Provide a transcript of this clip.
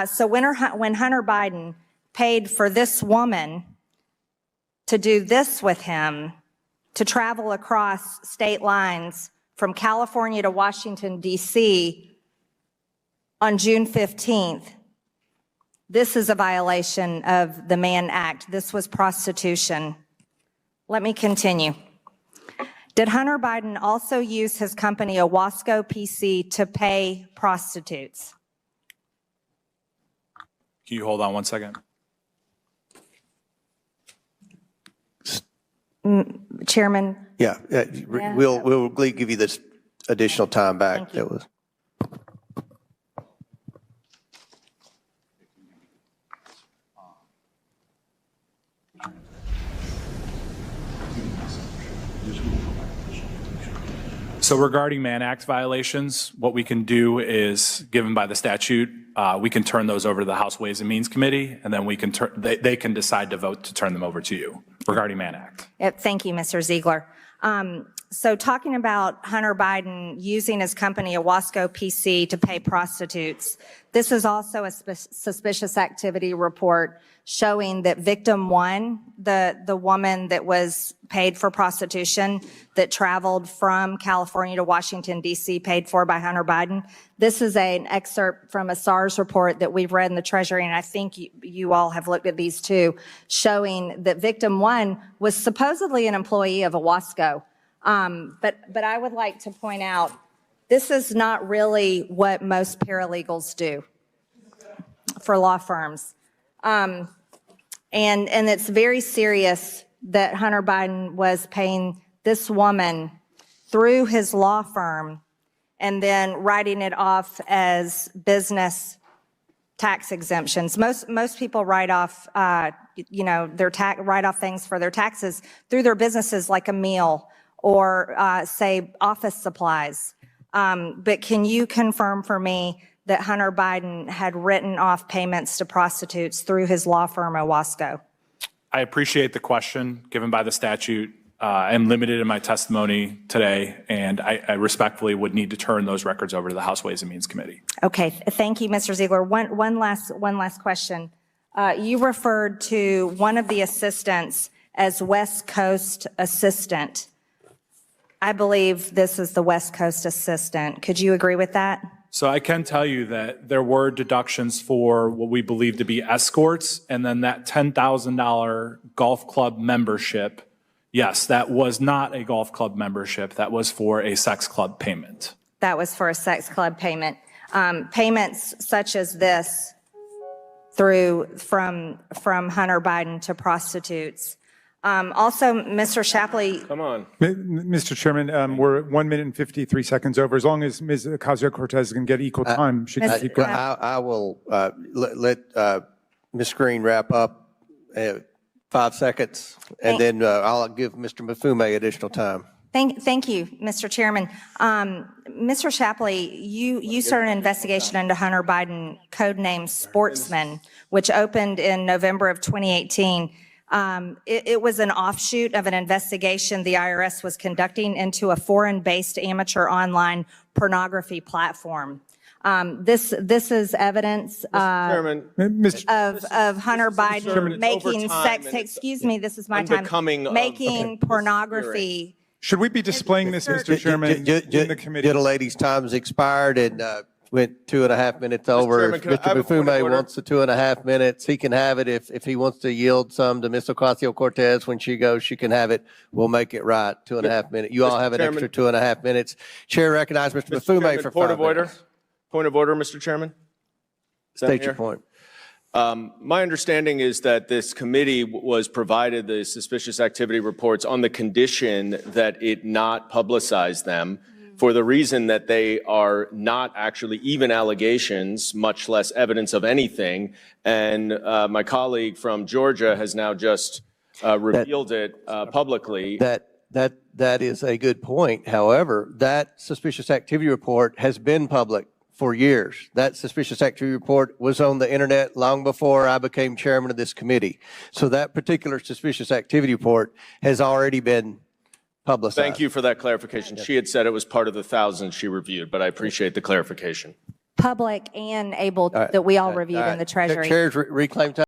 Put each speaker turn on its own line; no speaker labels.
So when Hunter Biden paid for this woman to do this with him, to travel across state lines from California to Washington, D.C. on June 15th, this is a violation of the Mann Act. This was prostitution. Let me continue. Did Hunter Biden also use his company, Owasco PC, to pay prostitutes?
Can you hold on one second?
Chairman?
Yeah, we'll give you this additional time back. That was.
So regarding Mann Act violations, what we can do is, given by the statute, we can turn those over to the House Ways and Means Committee, and then we can they can decide to vote to turn them over to you regarding Mann Act.
Thank you, Mr. Ziegler. So talking about Hunter Biden using his company, Owasco PC, to pay prostitutes, this is also a suspicious activity report showing that victim one, the woman that was paid for prostitution, that traveled from California to Washington, D.C., paid for by Hunter Biden. This is an excerpt from a SARS report that we've read in the Treasury, and I think you all have looked at these too, showing that victim one was supposedly an employee of Owasco. But I would like to point out, this is not really what most paralegals do for law firms. And it's very serious that Hunter Biden was paying this woman through his law firm and then writing it off as business tax exemptions. Most people write off, write off things for their taxes through their businesses, like a meal or say office supplies. But can you confirm for me that Hunter Biden had written off payments to prostitutes through his law firm, Owasco?
I appreciate the question given by the statute. I'm limited in my testimony today, and I respectfully would need to turn those records over to the House Ways and Means Committee. Okay,
thank you, Mr. Ziegler. One last question. You referred to one of the assistants as West Coast assistant. I believe this is the West Coast assistant. Could you agree with that?
So I can tell you that there were deductions for what we believe to be escorts, and then that $10,000 golf club membership. Yes, that was not a golf club membership. That was for a sex club payment.
That was for a sex club payment. Payments such as this from Hunter Biden to prostitutes. Also, Mr. Shapley.
Come on.
Mr. Chairman, we're 1 minute and 53 seconds over. As long as Ms. Ocasio-Cortez can get equal time, she can keep going.
I will let Ms. Green wrap up 5 seconds, and then I'll give Mr. Mafume additional time.
Thank you, Mr. Chairman. Mr. Shapley, you started an investigation into Hunter Biden, codenamed Sportsman, which opened in November of 2018. It was an offshoot of an investigation the IRS was conducting into a foreign-based amateur online pornography platform. This is evidence of Hunter Biden making sex. Excuse me, this is my time. Making pornography.
Should we be displaying this, Mr. Chairman, in the committee?
The lady's time's expired and went 2.5 minutes over. If Mr. Mafume wants the 2.5 minutes, he can have it. If he wants to yield some to Ms. Ocasio-Cortez when she goes, she can have it. We'll make it right. 2.5 minutes. You all have an extra 2.5 minutes. Chair recognizes Mr. Mafume for 5 minutes.
Point of order, Mr. Chairman.
State your point.
My understanding is that this committee was provided the suspicious activity reports on the condition that it not publicize them, for the reason that they are not actually even allegations, much less evidence of anything. And my colleague from Georgia has now just revealed it publicly.
That is a good point. However, that suspicious activity report has been public for years. That suspicious activity report was on the internet long before I became chairman of this committee. So that particular suspicious activity report has already been publicized.
Thank you for that clarification. She had said it was part of the thousands she reviewed, but I appreciate the clarification.
public and able, that we all reviewed in the Treasury.
Chairs reclaim time.